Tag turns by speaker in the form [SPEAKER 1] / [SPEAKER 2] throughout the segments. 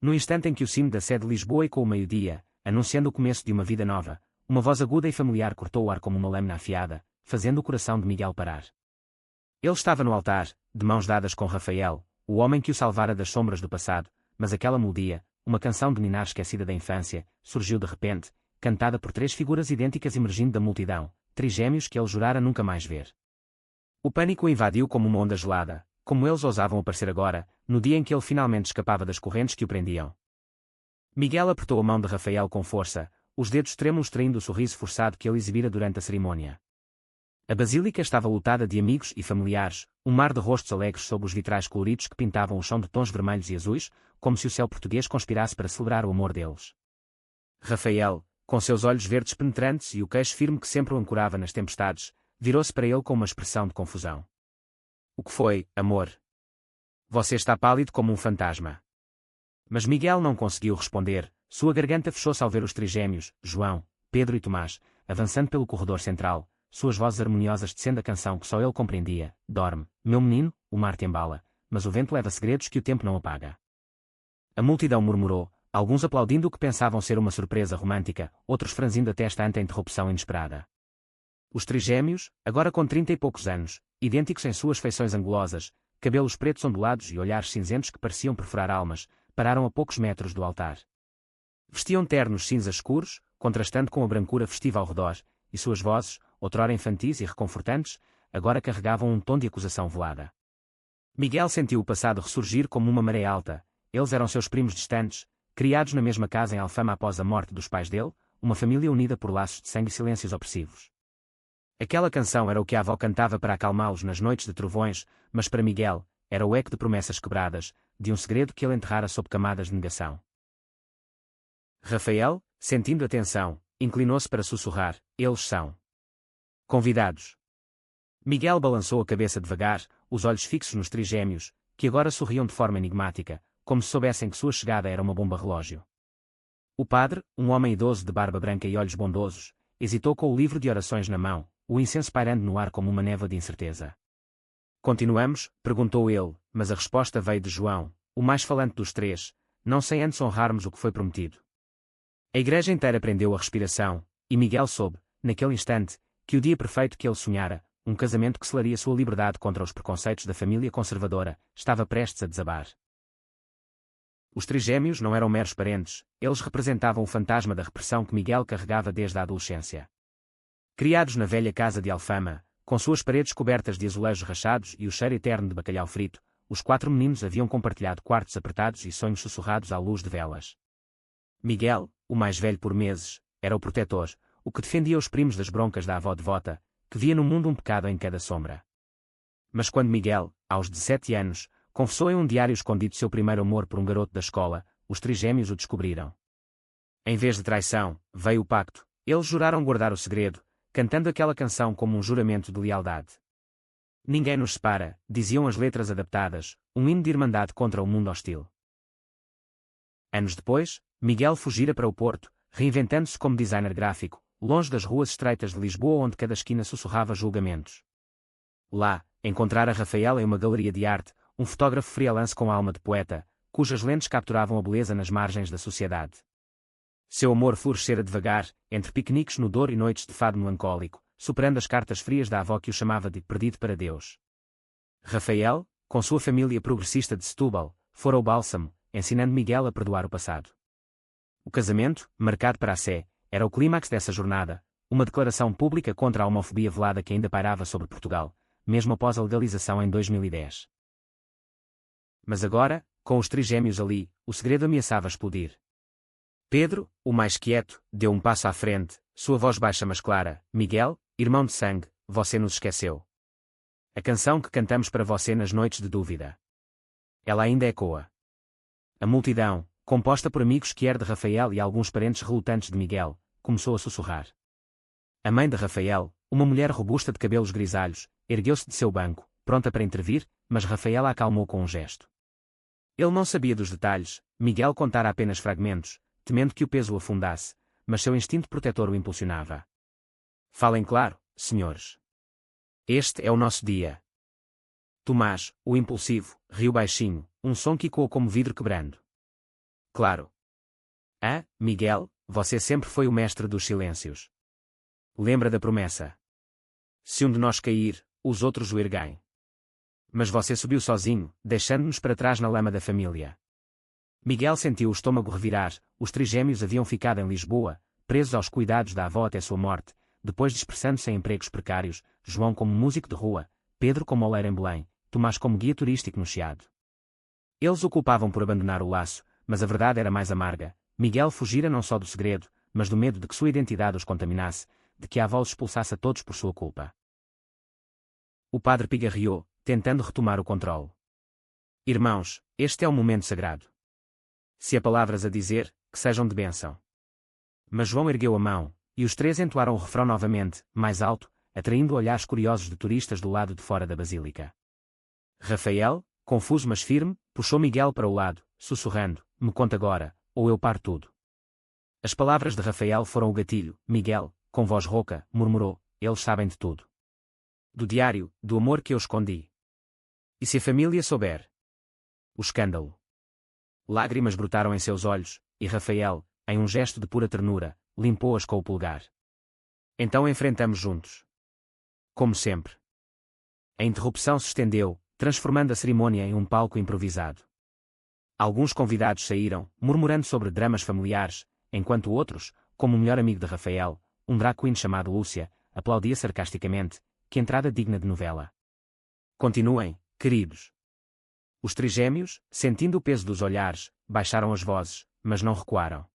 [SPEAKER 1] No instante em que o sino da sé de Lisboa ecoou o meio-dia, anunciando o começo de uma vida nova, uma voz aguda e familiar cortou o ar como uma lâmina afiada, fazendo o coração de Miguel parar. Ele estava no altar, de mãos dadas com Rafael, o homem que o salvara das sombras do passado, mas aquela melodia, uma canção de ninar esquecida da infância, surgiu de repente, cantada por três figuras idênticas emergindo da multidão, trigêmeos que ele jurara nunca mais ver. O pânico o invadiu como uma onda gelada, como eles ousavam aparecer agora, no dia em que ele finalmente escapava das correntes que o prendiam. Miguel apertou a mão de Rafael com força, os dedos trêmulos traindo o sorriso forçado que ele exibira durante a cerimônia. A basílica estava lotada de amigos e familiares, um mar de rostos alegres sob os vitrais coloridos que pintavam o chão de tons vermelhos e azuis, como se o céu português conspirasse para celebrar o amor deles. Rafael, com seus olhos verdes penetrantes e o queixo firme que sempre o ancorava nas tempestades, virou-se para ele com uma expressão de confusão. O que foi, amor? Você está pálido como um fantasma. Mas Miguel não conseguiu responder, sua garganta fechou-se ao ver os trigêmeos, João, Pedro e Tomás, avançando pelo corredor central, suas vozes harmoniosas tecendo a canção que só ele compreendia: dorme, meu menino, o mar te embala, mas o vento leva segredos que o tempo não apaga. A multidão murmurou, alguns aplaudindo o que pensavam ser uma surpresa romântica, outros franzindo a testa ante a interrupção inesperada. Os trigêmeos, agora com 30 e poucos anos, idênticos em suas feições angulosas, cabelos pretos ondulados e olhares cinzentos que pareciam perfurar almas, pararam a poucos metros do altar. Vestiam ternos cinzas escuros, contrastando com a brancura festiva ao redor, e suas vozes, outrora infantis e reconfortantes, agora carregavam um tom de acusação velada. Miguel sentiu o passado ressurgir como uma maré alta. Eles eram seus primos distantes, criados na mesma casa em Alfama após a morte dos pais dele, uma família unida por laços de sangue e silêncios opressivos. Aquela canção era o que a avó cantava para acalmá-los nas noites de trovões, mas para Miguel, era o eco de promessas quebradas, de um segredo que ele enterrara sob camadas de negação. Rafael, sentindo a tensão, inclinou-se para sussurrar: eles são convidados. Miguel balançou a cabeça devagar, os olhos fixos nos trigêmeos, que agora sorriam de forma enigmática, como se soubessem que sua chegada era uma bomba-relógio. O padre, um homem idoso de barba branca e olhos bondosos, hesitou com o livro de orações na mão, o incenso pairando no ar como uma névoa de incerteza. Continuamos? Perguntou ele, mas a resposta veio de João, o mais falante dos três, não sem antes honrarmos o que foi prometido. A igreja inteira prendeu a respiração, e Miguel soube, naquele instante, que o dia perfeito que ele sonhara, um casamento que selaria sua liberdade contra os preconceitos da família conservadora, estava prestes a desabar. Os trigêmeos não eram meros parentes, eles representavam o fantasma da repressão que Miguel carregava desde a adolescência. Criados na velha casa de Alfama, com suas paredes cobertas de azulejos rachados e o cheiro eterno de bacalhau frito, os quatro meninos haviam compartilhado quartos apertados e sonhos sussurrados à luz de velas. Miguel, o mais velho por meses, era o protetor, o que defendia os primos das broncas da avó devota, que via no mundo um pecado em cada sombra. Mas quando Miguel, aos 17 anos, confessou em um diário escondido seu primeiro amor por um garoto da escola, os trigêmeos o descobriram. Em vez de traição, veio o pacto, eles juraram guardar o segredo, cantando aquela canção como um juramento de lealdade. Ninguém nos separa, diziam as letras adaptadas, um hino de irmandade contra o mundo hostil. Anos depois, Miguel fugira para o Porto, reinventando-se como designer gráfico, longe das ruas estreitas de Lisboa onde cada esquina sussurrava julgamentos. Lá, encontrara Rafael em uma galeria de arte, um fotógrafo freelance com alma de poeta, cujas lentes capturavam a beleza nas margens da sociedade. Seu amor florescera devagar, entre piqueniques no Douro e noites de fado melancólico, superando as cartas frias da avó que o chamava de perdido para Deus. Rafael, com sua família progressista de Setúbal, fora o bálsamo, ensinando Miguel a perdoar o passado. O casamento, marcado para a Sé, era o clímax dessa jornada, uma declaração pública contra a homofobia velada que ainda pairava sobre Portugal, mesmo após a legalização em 2010. Mas agora, com os trigêmeos ali, o segredo ameaçava explodir. Pedro, o mais quieto, deu um passo à frente, sua voz baixa mas clara: Miguel, irmão de sangue, você nos esqueceu. A canção que cantamos para você nas noites de dúvida. Ela ainda ecoa. A multidão, composta por amigos que de Rafael e alguns parentes relutantes de Miguel, começou a sussurrar. A mãe de Rafael, uma mulher robusta de cabelos grisalhos, ergueu-se de seu banco, pronta para intervir, mas Rafael a acalmou com um gesto. Ele não sabia dos detalhes, Miguel contara apenas fragmentos, temendo que o peso o afundasse, mas seu instinto protetor o impulsionava. Falem claro, senhores. Este é o nosso dia. Tomás, o impulsivo, riu baixinho, um som que ecoou como vidro quebrando. Claro. Ah, Miguel, você sempre foi o mestre dos silêncios. Lembra da promessa? Se um de nós cair, os outros o erguem. Mas você subiu sozinho, deixando-nos para trás na lama da família. Miguel sentiu o estômago revirar. Os trigêmeos haviam ficado em Lisboa, presos aos cuidados da avó até sua morte, depois dispersando-se em empregos precários, João como músico de rua, Pedro como oleiro em Belém, Tomás como guia turístico no Chiado. Eles o culpavam por abandonar o laço, mas a verdade era mais amarga. Miguel fugira não só do segredo, mas do medo de que sua identidade os contaminasse, de que a avó os expulsasse a todos por sua culpa. O padre pigarreou, tentando retomar o controle. Irmãos, este é o momento sagrado. Se há palavras a dizer, que sejam de bênção. Mas João ergueu a mão, e os três entoaram o refrão novamente, mais alto, atraindo olhares curiosos de turistas do lado de fora da basílica. Rafael, confuso mas firme, puxou Miguel para o lado, sussurrando: "Me conta agora, ou eu paro tudo." As palavras de Rafael foram o gatilho. Miguel, com voz rouca, murmurou: "Eles sabem de tudo. Do diário, do amor que eu escondi. E se a família souber?" O escândalo. Lágrimas brotaram em seus olhos, e Rafael, em um gesto de pura ternura, limpou-as com o polegar. "Então enfrentamos juntos." Como sempre. A interrupção se estendeu, transformando a cerimônia em um palco improvisado. Alguns convidados saíram, murmurando sobre dramas familiares, enquanto outros, como o melhor amigo de Rafael, um drag queen chamado Lúcia, aplaudia sarcasticamente: "Que entrada digna de novela." "Continuem, queridos." Os trigêmeos, sentindo o peso dos olhares, baixaram as vozes, mas não recuaram.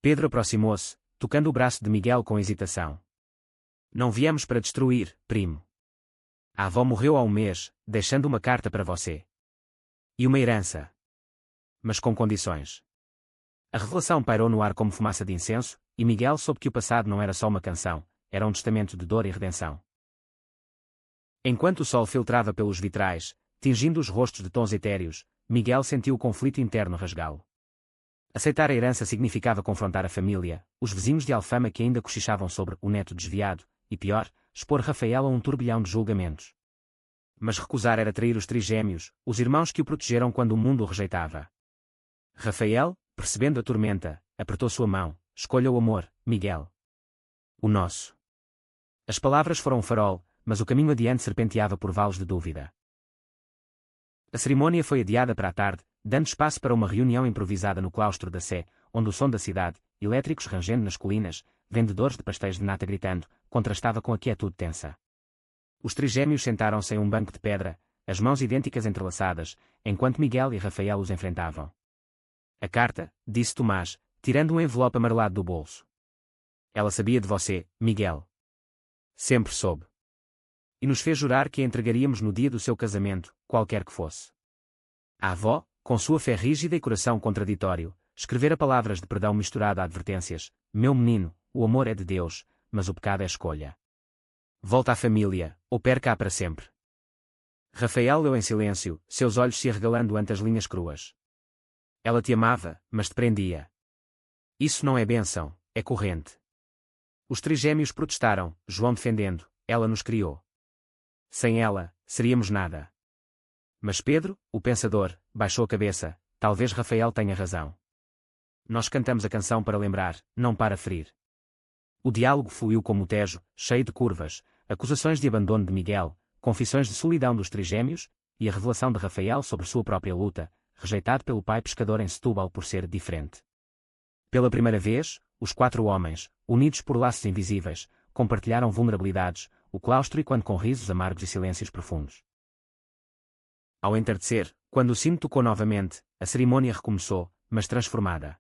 [SPEAKER 1] Pedro aproximou-se, tocando o braço de Miguel com hesitação. "Não viemos para destruir, primo. A avó morreu há um mês, deixando uma carta para você. E uma herança. Mas com condições." A revelação pairou no ar como fumaça de incenso, e Miguel soube que o passado não era só uma canção, era um testamento de dor e redenção. Enquanto o sol filtrava pelos vitrais, tingindo os rostos de tons etéreos, Miguel sentiu o conflito interno rasgá-lo. Aceitar a herança significava confrontar a família, os vizinhos de Alfama que ainda cochichavam sobre o neto desviado, e pior, expor Rafael a um turbilhão de julgamentos. Mas recusar era trair os trigêmeos, os irmãos que o protegeram quando o mundo o rejeitava. Rafael, percebendo a tormenta, apertou sua mão: "Escolha o amor, Miguel. O nosso." As palavras foram um farol, mas o caminho adiante serpenteava por vales de dúvida. A cerimônia foi adiada para a tarde, dando espaço para uma reunião improvisada no claustro da Sé, onde o som da cidade, elétricos rangendo nas colinas, vendedores de pastéis de nata gritando, contrastava com a quietude tensa. Os trigêmeos sentaram-se em um banco de pedra, as mãos idênticas entrelaçadas, enquanto Miguel e Rafael os enfrentavam. "A carta", disse Tomás, tirando um envelope amarelado do bolso. "Ela sabia de você, Miguel. Sempre soube. E nos fez jurar que a entregaríamos no dia do seu casamento, qualquer que fosse." A avó, com sua fé rígida e coração contraditório, escrevera palavras de perdão misturado a advertências: "Meu menino, o amor é de Deus, mas o pecado é escolha. Volta à família, ou perca-a para sempre." Rafael leu em silêncio, seus olhos se arregalando ante as linhas cruas. "Ela te amava, mas te prendia. Isso não é bênção, é corrente." Os trigêmeos protestaram, João defendendo: "Ela nos criou. Sem ela, seríamos nada." Mas Pedro, o pensador, baixou a cabeça: "Talvez Rafael tenha razão. Nós cantamos a canção para lembrar, não para ferir." O diálogo fluiu como o Tejo, cheio de curvas, acusações de abandono de Miguel, confissões de solidão dos trigêmeos, e a revelação de Rafael sobre sua própria luta, rejeitado pelo pai pescador em Setúbal por ser diferente. Pela primeira vez, os quatro homens, unidos por laços invisíveis, compartilharam vulnerabilidades, o claustro e quando com risos amargos e silêncios profundos. Ao entardecer, quando o sino tocou novamente, a cerimônia recomeçou, mas transformada.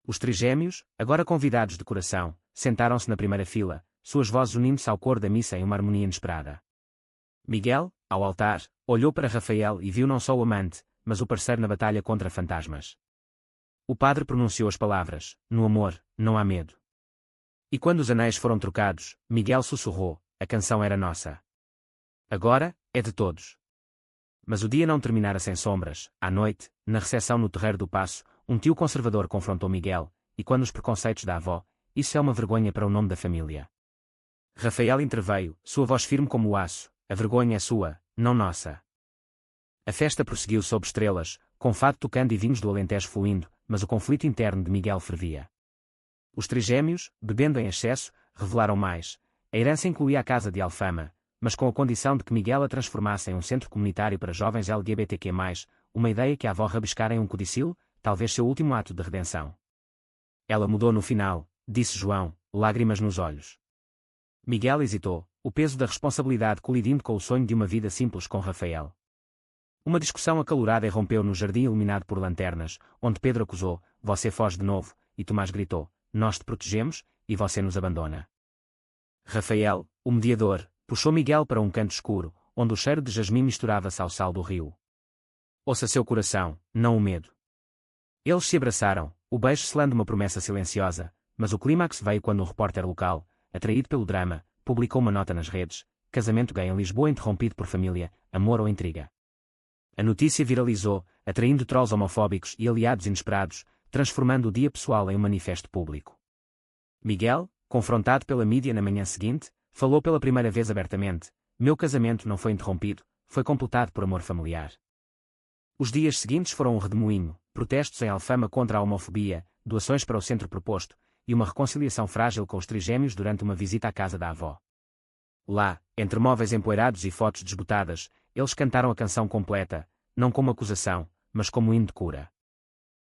[SPEAKER 1] Os trigêmeos, agora convidados de coração, sentaram-se na primeira fila, suas vozes unindo-se ao coro da missa em uma harmonia inesperada. Miguel, ao altar, olhou para Rafael e viu não só o amante, mas o parceiro na batalha contra fantasmas. O padre pronunciou as palavras: "No amor, não há medo." E quando os anéis foram trocados, Miguel sussurrou: "A canção era nossa. Agora, é de todos." Mas o dia não terminara sem sombras. À noite, na recepção no Terreiro do Paço, um tio conservador confrontou Miguel, e quando os preconceitos da avó: "Isso é uma vergonha para o nome da família." Rafael interveio, sua voz firme como o aço: "A vergonha é sua, não nossa." A festa prosseguiu sob estrelas, com fado tocando e vinhos do Alentejo fluindo, mas o conflito interno de Miguel fervia. Os trigêmeos, bebendo em excesso, revelaram mais. A herança incluía a casa de Alfama, mas com a condição de que Miguel a transformasse em um centro comunitário para jovens LGBTQ+, uma ideia que a avó rabiscara em um codicil, talvez seu último ato de redenção. Ela mudou no final, disse João, lágrimas nos olhos. Miguel hesitou, o peso da responsabilidade colidindo com o sonho de uma vida simples com Rafael. Uma discussão acalorada irrompeu no jardim iluminado por lanternas, onde Pedro acusou, você foge de novo, e Tomás gritou, nós te protegemos, e você nos abandona. Rafael, o mediador, puxou Miguel para um canto escuro, onde o cheiro de jasmim misturava-se ao sal do rio. Ouça seu coração, não o medo. Eles se abraçaram, o beijo selando uma promessa silenciosa, mas o clímax veio quando um repórter local, atraído pelo drama, publicou uma nota nas redes, casamento gay em Lisboa interrompido por família, amor ou intriga. A notícia viralizou, atraindo trolls homofóbicos e aliados inesperados, transformando o dia pessoal em um manifesto público. Miguel, confrontado pela mídia na manhã seguinte, falou pela primeira vez abertamente, meu casamento não foi interrompido, foi completado por amor familiar. Os dias seguintes foram um redemoinho, protestos em Alfama contra a homofobia, doações para o centro proposto, e uma reconciliação frágil com os trigêmeos durante uma visita à casa da avó. Lá, entre móveis empoeirados e fotos desbotadas, eles cantaram a canção completa, não como acusação, mas como hino de cura.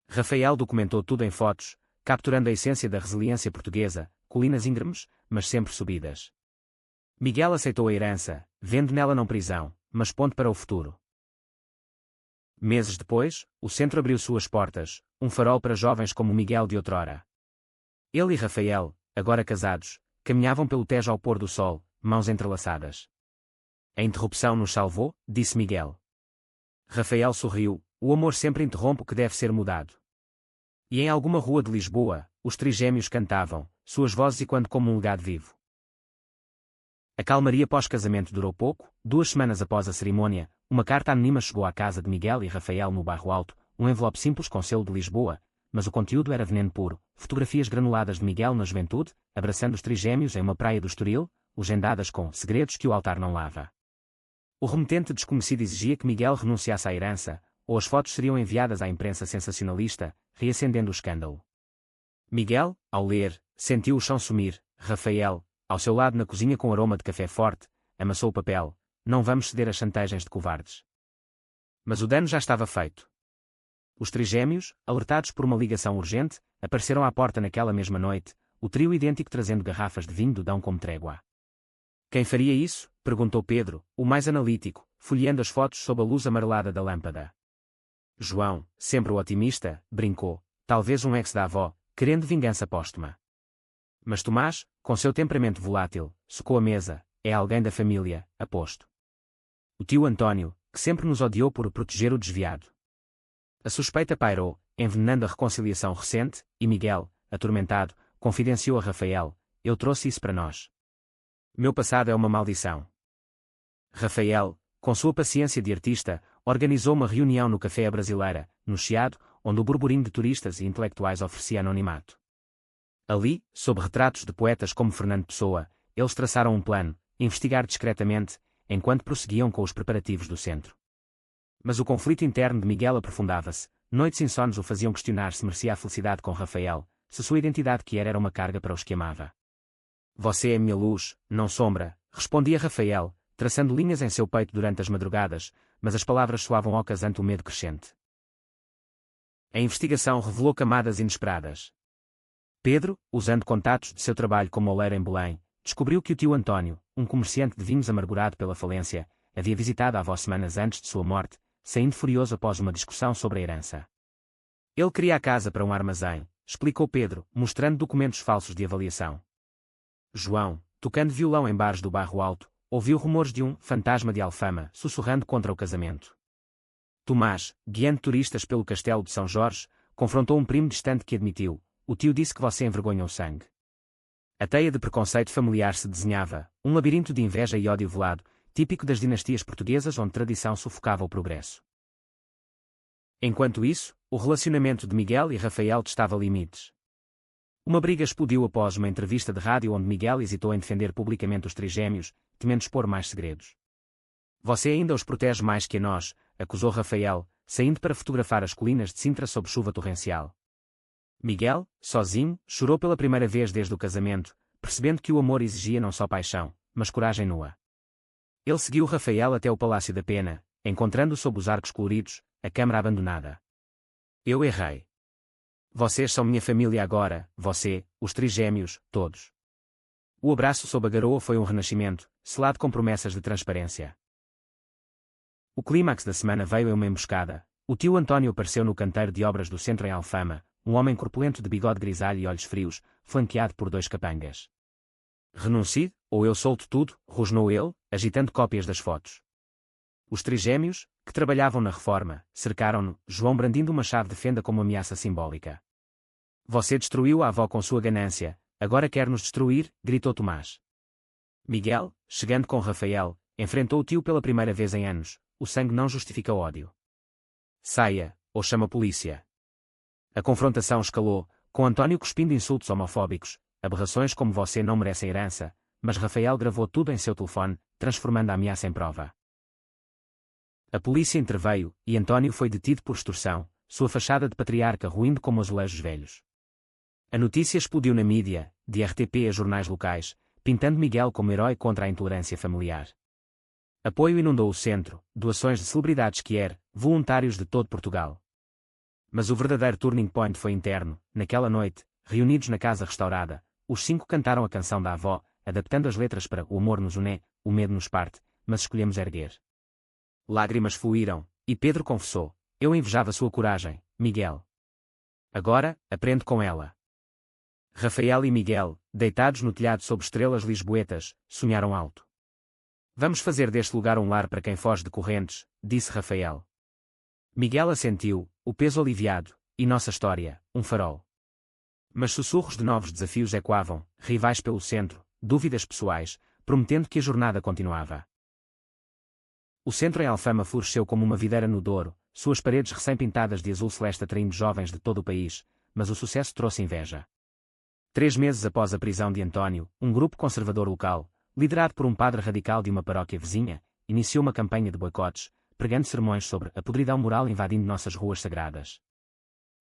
[SPEAKER 1] Rafael documentou tudo em fotos, capturando a essência da resiliência portuguesa, colinas íngremes, mas sempre subidas. Miguel aceitou a herança, vendo nela não prisão, mas ponte para o futuro. Meses depois, o centro abriu suas portas, um farol para jovens como Miguel de outrora. Ele e Rafael, agora casados, caminhavam pelo Tejo ao pôr do sol, mãos entrelaçadas. A interrupção nos salvou, disse Miguel. Rafael sorriu, o amor sempre interrompe o que deve ser mudado. E em alguma rua de Lisboa, os trigêmeos cantavam, suas vozes ecoando como um legado vivo. A calmaria pós-casamento durou pouco, 2 semanas após a cerimônia, uma carta anônima chegou à casa de Miguel e Rafael no Bairro Alto, um envelope simples com selo de Lisboa, mas o conteúdo era veneno puro, fotografias granuladas de Miguel na juventude, abraçando os trigêmeos em uma praia do Estoril, legendadas com segredos que o altar não lava. O remetente desconhecido exigia que Miguel renunciasse à herança, ou as fotos seriam enviadas à imprensa sensacionalista, reacendendo o escândalo. Miguel, ao ler, sentiu o chão sumir. Rafael, ao seu lado na cozinha com aroma de café forte, amassou o papel. Não vamos ceder às chantagens de covardes. Mas o dano já estava feito. Os trigêmeos, alertados por uma ligação urgente, apareceram à porta naquela mesma noite, o trio idêntico trazendo garrafas de vinho do Dão como trégua. Quem faria isso? Perguntou Pedro, o mais analítico, folheando as fotos sob a luz amarelada da lâmpada. João, sempre o otimista, brincou, talvez um ex da avó, querendo vingança póstuma. Mas Tomás, com seu temperamento volátil, socou a mesa, é alguém da família, aposto. O tio António, que sempre nos odiou por proteger o desviado. A suspeita pairou, envenenando a reconciliação recente, e Miguel, atormentado, confidenciou a Rafael, eu trouxe isso para nós. Meu passado é uma maldição. Rafael, com sua paciência de artista, organizou uma reunião no Café à Brasileira, no Chiado, onde o burburinho de turistas e intelectuais oferecia anonimato. Ali, sob retratos de poetas como Fernando Pessoa, eles traçaram um plano, investigar discretamente, enquanto prosseguiam com os preparativos do centro. Mas o conflito interno de Miguel aprofundava-se, noites insones o faziam questionar se merecia a felicidade com Rafael, se sua identidade que era uma carga para os que amava. Você é minha luz, não sombra, respondia Rafael, traçando linhas em seu peito durante as madrugadas, mas as palavras soavam ocas ante o medo crescente. A investigação revelou camadas inesperadas. Pedro, usando contatos de seu trabalho como oleiro em Belém, descobriu que o tio António, um comerciante de vinhos amargurado pela falência, havia visitado a avó semanas antes de sua morte, saindo furioso após uma discussão sobre a herança. Ele queria a casa para um armazém, explicou Pedro, mostrando documentos falsos de avaliação. João, tocando violão em bares do Bairro Alto, ouviu rumores de um fantasma de Alfama sussurrando contra o casamento. Tomás, guiando turistas pelo castelo de São Jorge, confrontou um primo distante que admitiu, o tio disse que você envergonha o sangue. A teia de preconceito familiar se desenhava, um labirinto de inveja e ódio velado, típico das dinastias portuguesas onde tradição sufocava o progresso. Enquanto isso, o relacionamento de Miguel e Rafael testava limites. Uma briga explodiu após uma entrevista de rádio onde Miguel hesitou em defender publicamente os trigêmeos, temendo expor mais segredos. Você ainda os protege mais que a nós, acusou Rafael, saindo para fotografar as colinas de Sintra sob chuva torrencial. Miguel, sozinho, chorou pela primeira vez desde o casamento, percebendo que o amor exigia não só paixão, mas coragem nua. Ele seguiu Rafael até o Palácio da Pena, encontrando sob os arcos coloridos, a câmara abandonada. Eu errei. Vocês são minha família agora, você, os trigêmeos, todos. O abraço sob a garoa foi um renascimento, selado com promessas de transparência. O clímax da semana veio em uma emboscada. O tio António apareceu no canteiro de obras do centro em Alfama, um homem corpulento de bigode grisalho e olhos frios, flanqueado por 2 capangas. Renuncie, ou eu solto tudo, rosnou ele, agitando cópias das fotos. Os trigêmeos, que trabalhavam na reforma, cercaram-no, João brandindo uma chave de fenda como ameaça simbólica. Você destruiu a avó com sua ganância, agora quer nos destruir, gritou Tomás. Miguel, chegando com Rafael, enfrentou o tio pela primeira vez em anos. O sangue não justifica o ódio. Saia, ou chama a polícia. A confrontação escalou, com António cuspindo insultos homofóbicos, aberrações como você não merece herança, mas Rafael gravou tudo em seu telefone, transformando a ameaça em prova. A polícia interveio, e António foi detido por extorsão, sua fachada de patriarca ruindo como azulejos velhos. A notícia explodiu na mídia, de RTP a jornais locais, pintando Miguel como herói contra a intolerância familiar. Apoio inundou o centro, doações de celebridades voluntários de todo Portugal. Mas o verdadeiro turning point foi interno. Naquela noite, reunidos na casa restaurada, os 5 cantaram a canção da avó, adaptando as letras para "O amor nos une, o medo nos parte, mas escolhemos erguer". Lágrimas fluíram, e Pedro confessou: eu invejava sua coragem, Miguel. Agora, aprendo com ela. Rafael e Miguel, deitados no telhado sob estrelas lisboetas, sonharam alto. Vamos fazer deste lugar um lar para quem foge de correntes, disse Rafael. Miguel assentiu, o peso aliviado, e nossa história, um farol. Mas sussurros de novos desafios ecoavam, rivais pelo centro, dúvidas pessoais, prometendo que a jornada continuava. O centro em Alfama floresceu como uma videira no Douro, suas paredes recém-pintadas de azul celeste atraindo jovens de todo o país, mas o sucesso trouxe inveja. 3 meses após a prisão de António, um grupo conservador local, liderado por um padre radical de uma paróquia vizinha, iniciou uma campanha de boicotes, pregando sermões sobre a podridão moral invadindo nossas ruas sagradas.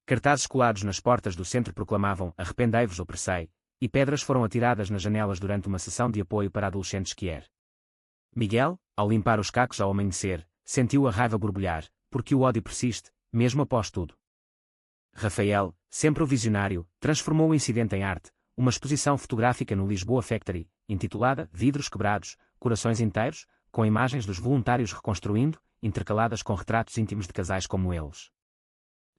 [SPEAKER 1] Cartazes colados nas portas do centro proclamavam "Arrependei-vos ou perecei", e pedras foram atiradas nas janelas durante uma sessão de apoio para adolescentes queer. Miguel, ao limpar os cacos ao amanhecer, sentiu a raiva borbulhar, porque o ódio persiste, mesmo após tudo. Rafael, sempre o visionário, transformou o incidente em arte, uma exposição fotográfica no Lisboa Factory, intitulada "Vidros Quebrados, Corações Inteiros", com imagens dos voluntários reconstruindo, intercaladas com retratos íntimos de casais como eles.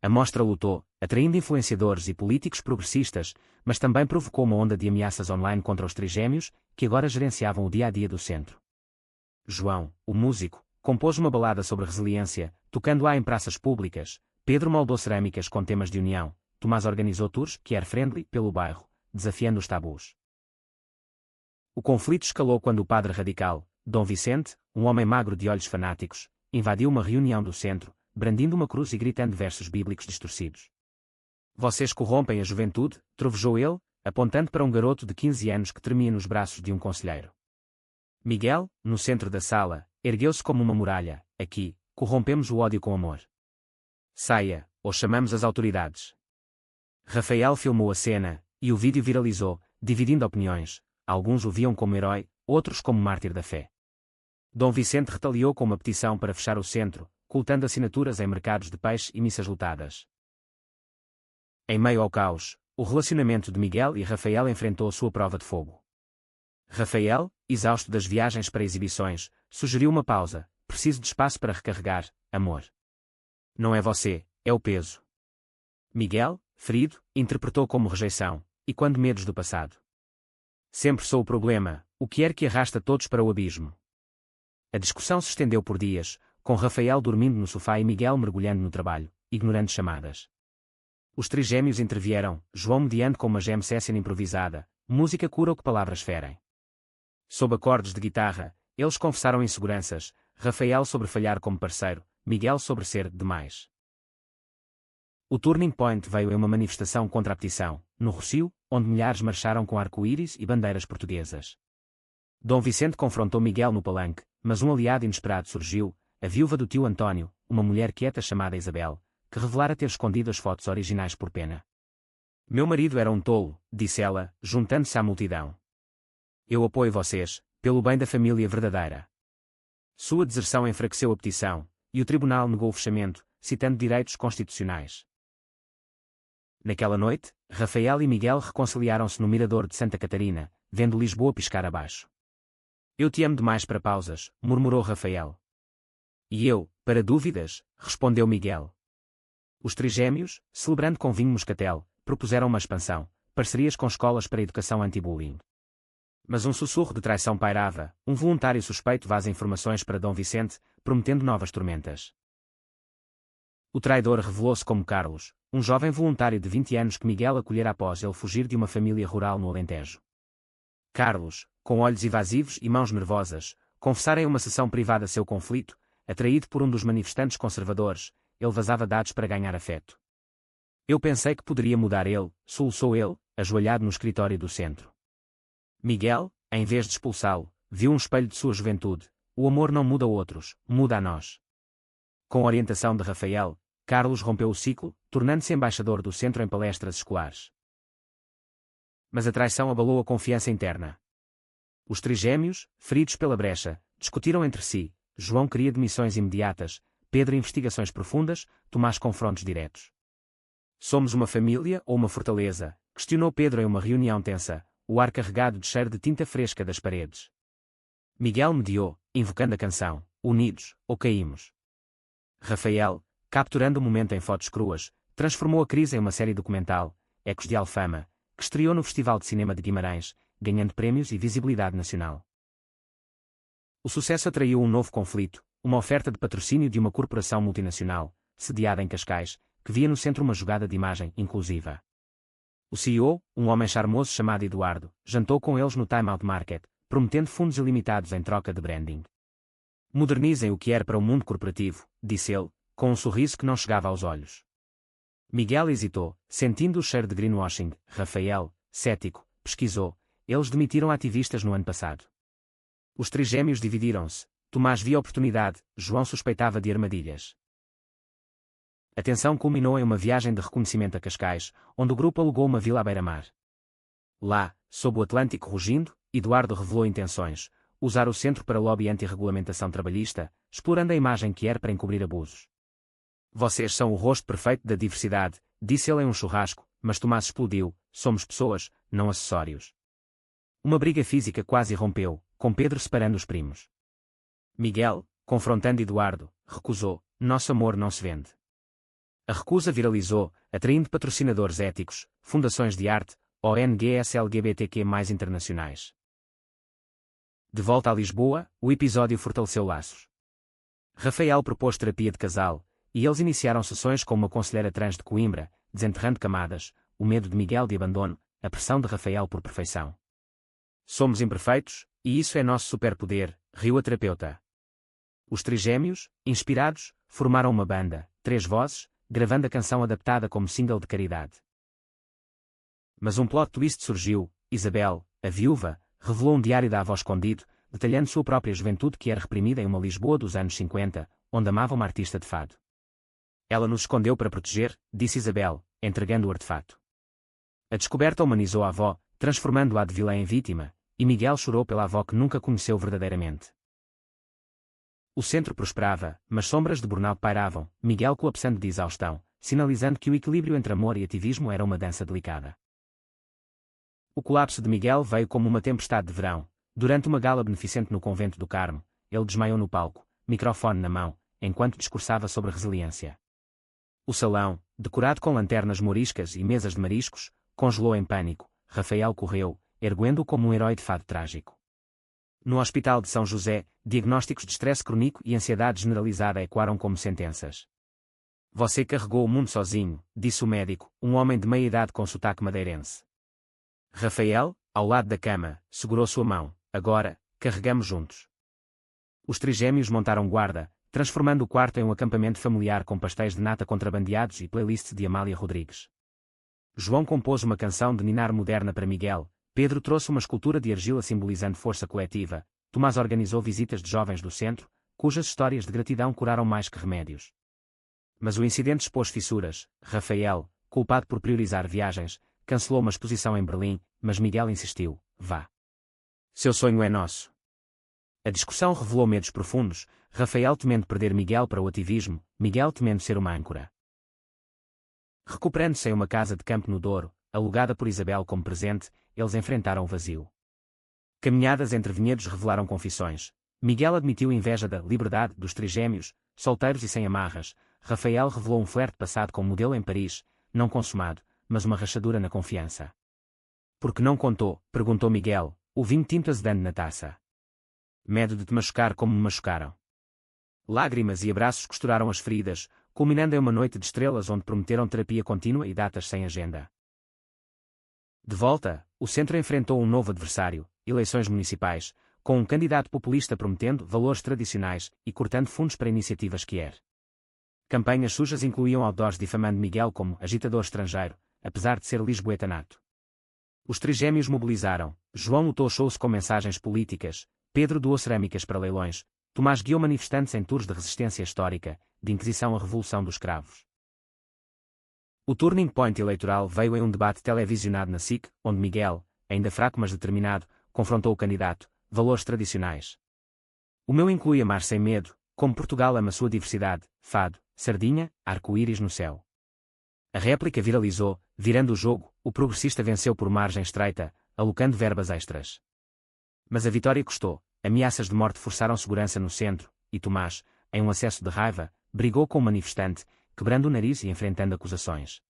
[SPEAKER 1] A mostra lutou, atraindo influenciadores e políticos progressistas, mas também provocou uma onda de ameaças online contra os trigêmeos, que agora gerenciavam o dia-a-dia do centro. João, o músico, compôs uma balada sobre resiliência, tocando-a em praças públicas. Pedro moldou cerâmicas com temas de união. Tomás organizou tours queer-friendly pelo bairro, desafiando os tabus. O conflito escalou quando o padre radical, Dom Vicente, um homem magro de olhos fanáticos, invadiu uma reunião do centro, brandindo uma cruz e gritando versos bíblicos distorcidos. Vocês corrompem a juventude, trovejou ele, apontando para um garoto de 15 anos que tremia nos braços de um conselheiro. Miguel, no centro da sala, ergueu-se como uma muralha. Aqui, corrompemos o ódio com amor. Saia, ou chamamos as autoridades. Rafael filmou a cena, e o vídeo viralizou, dividindo opiniões. Alguns o viam como herói, outros como mártir da fé. Dom Vicente retaliou com uma petição para fechar o centro, coletando assinaturas em mercados de peixe e missas lotadas. Em meio ao caos, o relacionamento de Miguel e Rafael enfrentou sua prova de fogo. Rafael, exausto das viagens para exibições, sugeriu uma pausa. Preciso de espaço para recarregar, amor. Não é você, é o peso. Miguel, ferido, interpretou como rejeição, e quando medos do passado. Sempre sou o problema, o que é que arrasta todos para o abismo. A discussão se estendeu por dias, com Rafael dormindo no sofá e Miguel mergulhando no trabalho, ignorando chamadas. Os trigêmeos intervieram, João mediando com uma jam session improvisada, música cura o que palavras ferem. Sob acordes de guitarra, eles confessaram inseguranças, Rafael sobre falhar como parceiro, Miguel sobre ser demais. O turning point veio em uma manifestação contra a petição, no Rossio, onde milhares marcharam com arco-íris e bandeiras portuguesas. Dom Vicente confrontou Miguel no palanque, mas um aliado inesperado surgiu, a viúva do tio António, uma mulher quieta chamada Isabel, que revelara ter escondido as fotos originais por pena. Meu marido era um tolo, disse ela, juntando-se à multidão. Eu apoio vocês, pelo bem da família verdadeira. Sua deserção enfraqueceu a petição, e o tribunal negou o fechamento, citando direitos constitucionais. Naquela noite, Rafael e Miguel reconciliaram-se no mirador de Santa Catarina, vendo Lisboa piscar abaixo. Eu te amo demais para pausas, murmurou Rafael. E eu, para dúvidas, respondeu Miguel. Os trigêmeos, celebrando com vinho moscatel, propuseram uma expansão, parcerias com escolas para educação anti-bullying. Mas um sussurro de traição pairava, um voluntário suspeito vaza informações para Dom Vicente, prometendo novas tormentas. O traidor revelou-se como Carlos, um jovem voluntário de 20 anos que Miguel acolhera após ele fugir de uma família rural no Alentejo. Carlos, com olhos evasivos e mãos nervosas, confessara em uma sessão privada seu conflito, atraído por um dos manifestantes conservadores, ele vazava dados para ganhar afeto. Eu pensei que poderia mudar ele, soluçou ele, ajoelhado no escritório do centro. Miguel, em vez de expulsá-lo, viu um espelho de sua juventude. O amor não muda outros, muda a nós. Com a orientação de Rafael, Carlos rompeu o ciclo, tornando-se embaixador do centro em palestras escolares. Mas a traição abalou a confiança interna. Os trigêmeos, feridos pela brecha, discutiram entre si. João queria demissões imediatas, Pedro investigações profundas, Tomás confrontos diretos. Somos uma família ou uma fortaleza? Questionou Pedro em uma reunião tensa, o ar carregado de cheiro de tinta fresca das paredes. Miguel mediou, invocando a canção, Unidos, ou Caímos. Rafael, capturando o momento em fotos cruas, transformou a crise em uma série documental, Ecos de Alfama, que estreou no Festival de Cinema de Guimarães, ganhando prémios e visibilidade nacional. O sucesso atraiu um novo conflito, uma oferta de patrocínio de uma corporação multinacional, sediada em Cascais, que via no centro uma jogada de imagem inclusiva. O CEO, um homem charmoso chamado Eduardo, jantou com eles no Time Out Market, prometendo fundos ilimitados em troca de branding. Modernizem o que era para o mundo corporativo, disse ele, com um sorriso que não chegava aos olhos. Miguel hesitou, sentindo o cheiro de greenwashing. Rafael, cético, pesquisou. Eles demitiram ativistas no ano passado. Os trigêmeos dividiram-se. Tomás via oportunidade, João suspeitava de armadilhas. A tensão culminou em uma viagem de reconhecimento a Cascais, onde o grupo alugou uma vila à beira-mar. Lá, sob o Atlântico rugindo, Eduardo revelou intenções, usar o centro para lobby anti-regulamentação trabalhista, explorando a imagem que era para encobrir abusos. Vocês são o rosto perfeito da diversidade, disse ele em um churrasco, mas Tomás explodiu, somos pessoas, não acessórios. Uma briga física quase irrompeu, com Pedro separando os primos. Miguel, confrontando Eduardo, recusou, nosso amor não se vende. A recusa viralizou, atraindo patrocinadores éticos, fundações de arte, ONGs LGBTQ+ internacionais. De volta a Lisboa, o episódio fortaleceu laços. Rafael propôs terapia de casal, e eles iniciaram sessões com uma conselheira trans de Coimbra, desenterrando camadas, o medo de Miguel de abandono, a pressão de Rafael por perfeição. Somos imperfeitos, e isso é nosso superpoder, riu a terapeuta. Os trigêmeos, inspirados, formaram uma banda, 3 vozes, gravando a canção adaptada como single de caridade. Mas um plot twist surgiu. Isabel, a viúva, revelou um diário da avó escondido, detalhando sua própria juventude que era reprimida em uma Lisboa dos anos 50, onde amava uma artista de fado. Ela nos escondeu para proteger, disse Isabel, entregando o artefato. A descoberta humanizou a avó, transformando-a de vilã em vítima, e Miguel chorou pela avó que nunca conheceu verdadeiramente. O centro prosperava, mas sombras de burnout pairavam, Miguel colapsando de exaustão, sinalizando que o equilíbrio entre amor e ativismo era uma dança delicada. O colapso de Miguel veio como uma tempestade de verão. Durante uma gala beneficente no Convento do Carmo, ele desmaiou no palco, microfone na mão, enquanto discursava sobre resiliência. O salão, decorado com lanternas moriscas e mesas de mariscos, congelou em pânico. Rafael correu, erguendo-o como um herói de fado trágico. No Hospital de São José, diagnósticos de estresse crônico e ansiedade generalizada ecoaram como sentenças. Você carregou o mundo sozinho, disse o médico, um homem de meia-idade com sotaque madeirense. Rafael, ao lado da cama, segurou sua mão. Agora, carregamos juntos. Os trigêmeos montaram guarda, transformando o quarto em um acampamento familiar com pastéis de nata contrabandeados e playlists de Amália Rodrigues. João compôs uma canção de ninar moderna para Miguel, Pedro trouxe uma escultura de argila simbolizando força coletiva, Tomás organizou visitas de jovens do centro, cujas histórias de gratidão curaram mais que remédios. Mas o incidente expôs fissuras. Rafael, culpado por priorizar viagens, cancelou uma exposição em Berlim, mas Miguel insistiu: vá. Seu sonho é nosso. A discussão revelou medos profundos, Rafael temendo perder Miguel para o ativismo, Miguel temendo ser uma âncora. Recuperando-se em uma casa de campo no Douro, alugada por Isabel como presente, eles enfrentaram o vazio. Caminhadas entre vinhedos revelaram confissões. Miguel admitiu inveja da liberdade dos trigêmeos, solteiros e sem amarras. Rafael revelou um flerte passado com modelo em Paris, não consumado, mas uma rachadura na confiança. Por que não contou? Perguntou Miguel, o vinho tinto azedando na taça. Medo de te machucar como me machucaram. Lágrimas e abraços costuraram as feridas, culminando em uma noite de estrelas onde prometeram terapia contínua e datas sem agenda. De volta, o centro enfrentou um novo adversário, eleições municipais, com um candidato populista prometendo valores tradicionais e cortando fundos para iniciativas quer. Campanhas sujas incluíam outdoors difamando Miguel como agitador estrangeiro, apesar de ser lisboeta nato. Os trigêmeos mobilizaram, João lutou shows com mensagens políticas, Pedro doou cerâmicas para leilões, Tomás guiou manifestantes em tours de resistência histórica, de Inquisição à Revolução dos Cravos. O turning point eleitoral veio em um debate televisionado na SIC, onde Miguel, ainda fraco mas determinado, confrontou o candidato, valores tradicionais. O meu inclui amar sem medo, como Portugal ama sua diversidade, fado, sardinha, arco-íris no céu. A réplica viralizou, virando o jogo, o progressista venceu por margem estreita, alocando verbas extras. Mas a vitória custou, ameaças de morte forçaram segurança no centro, e Tomás, em um acesso de raiva, brigou com o manifestante, quebrando o nariz e enfrentando acusações.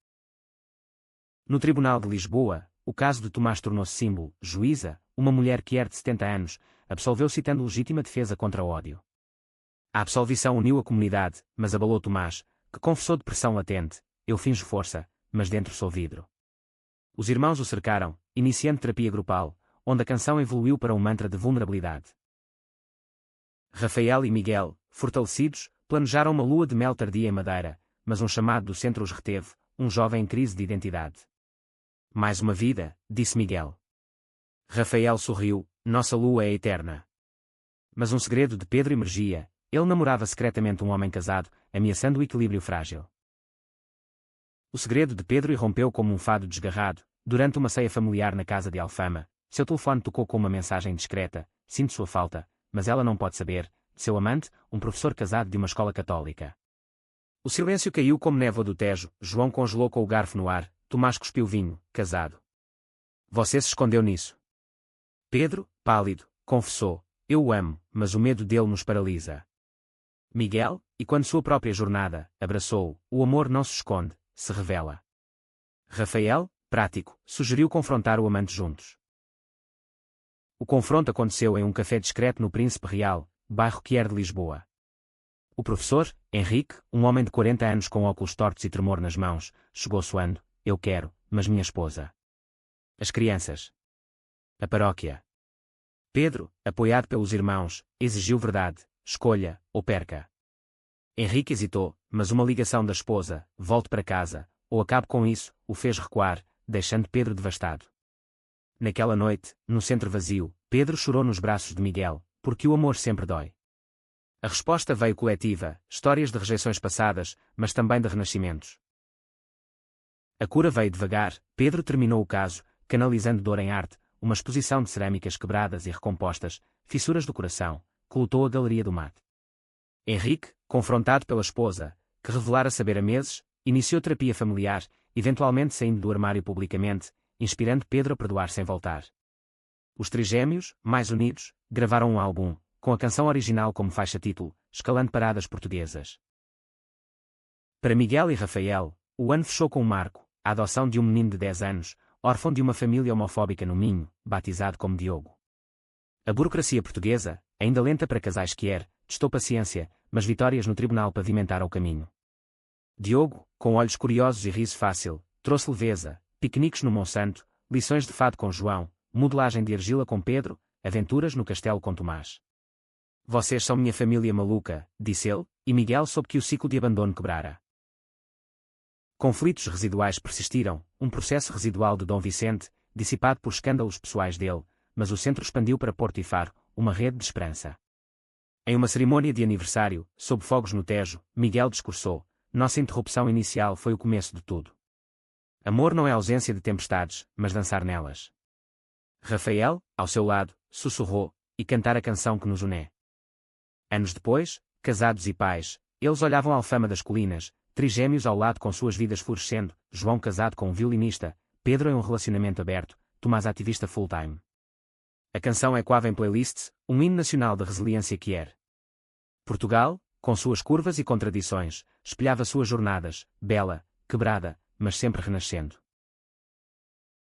[SPEAKER 1] No Tribunal de Lisboa, o caso de Tomás tornou-se símbolo. Juíza, uma mulher que era de 70 anos, absolveu citando legítima defesa contra o ódio. A absolvição uniu a comunidade, mas abalou Tomás, que confessou depressão latente: eu finjo força, mas dentro sou vidro. Os irmãos o cercaram, iniciando terapia grupal, onde a canção evoluiu para um mantra de vulnerabilidade. Rafael e Miguel, fortalecidos, planejaram uma lua de mel tardia em Madeira, mas um chamado do centro os reteve, um jovem em crise de identidade. Mais uma vida, disse Miguel. Rafael sorriu, nossa lua é eterna. Mas um segredo de Pedro emergia, ele namorava secretamente um homem casado, ameaçando o equilíbrio frágil. O segredo de Pedro irrompeu como um fado desgarrado, durante uma ceia familiar na casa de Alfama. Seu telefone tocou com uma mensagem discreta: sinto sua falta, mas ela não pode saber, de seu amante, um professor casado de uma escola católica. O silêncio caiu como névoa do Tejo, João congelou com o garfo no ar, Tomás cuspiu vinho, casado. Você se escondeu nisso. Pedro, pálido, confessou: eu o amo, mas o medo dele nos paralisa. Miguel, e quando sua própria jornada, abraçou-o: o amor não se esconde, se revela. Rafael, prático, sugeriu confrontar o amante juntos. O confronto aconteceu em um café discreto no Príncipe Real, bairro que era de Lisboa. O professor, Henrique, um homem de 40 anos com óculos tortos e tremor nas mãos, chegou suando: eu quero, mas minha esposa. As crianças. A paróquia. Pedro, apoiado pelos irmãos, exigiu verdade: escolha, ou perca. Henrique hesitou, mas uma ligação da esposa: volte para casa, ou acabe com isso, o fez recuar, deixando Pedro devastado. Naquela noite, no centro vazio, Pedro chorou nos braços de Miguel, porque o amor sempre dói. A resposta veio coletiva, histórias de rejeições passadas, mas também de renascimentos. A cura veio devagar, Pedro terminou o caso, canalizando dor em arte, uma exposição de cerâmicas quebradas e recompostas, fissuras do coração, que lutou a Galeria do Mate. Henrique, confrontado pela esposa, que revelara saber há meses, iniciou terapia familiar, eventualmente saindo do armário publicamente, inspirando Pedro a perdoar sem voltar. Os trigêmeos, mais unidos, gravaram um álbum, com a canção original como faixa-título, escalando paradas portuguesas. Para Miguel e Rafael, o ano fechou com um marco: a adoção de um menino de 10 anos, órfão de uma família homofóbica no Minho, batizado como Diogo. A burocracia portuguesa, ainda lenta para casais quer, testou paciência, mas vitórias no tribunal pavimentaram o caminho. Diogo, com olhos curiosos e riso fácil, trouxe leveza, piqueniques no Monsanto, lições de fado com João, modelagem de argila com Pedro, aventuras no castelo com Tomás. Vocês são minha família maluca, disse ele, e Miguel soube que o ciclo de abandono quebrara. Conflitos residuais persistiram, um processo residual de Dom Vicente, dissipado por escândalos pessoais dele, mas o centro expandiu para Porto e Faro, uma rede de esperança. Em uma cerimônia de aniversário, sob fogos no Tejo, Miguel discursou: nossa interrupção inicial foi o começo de tudo. Amor não é ausência de tempestades, mas dançar nelas. Rafael, ao seu lado, sussurrou, e cantar a canção que nos une. Anos depois, casados e pais, eles olhavam a Alfama das Colinas, trigêmeos ao lado com suas vidas florescendo, João casado com um violinista, Pedro em um relacionamento aberto, Tomás ativista full-time. A canção ecoava em playlists, um hino nacional de resiliência que era. Portugal, com suas curvas e contradições, espelhava suas jornadas, bela, quebrada, mas sempre renascendo.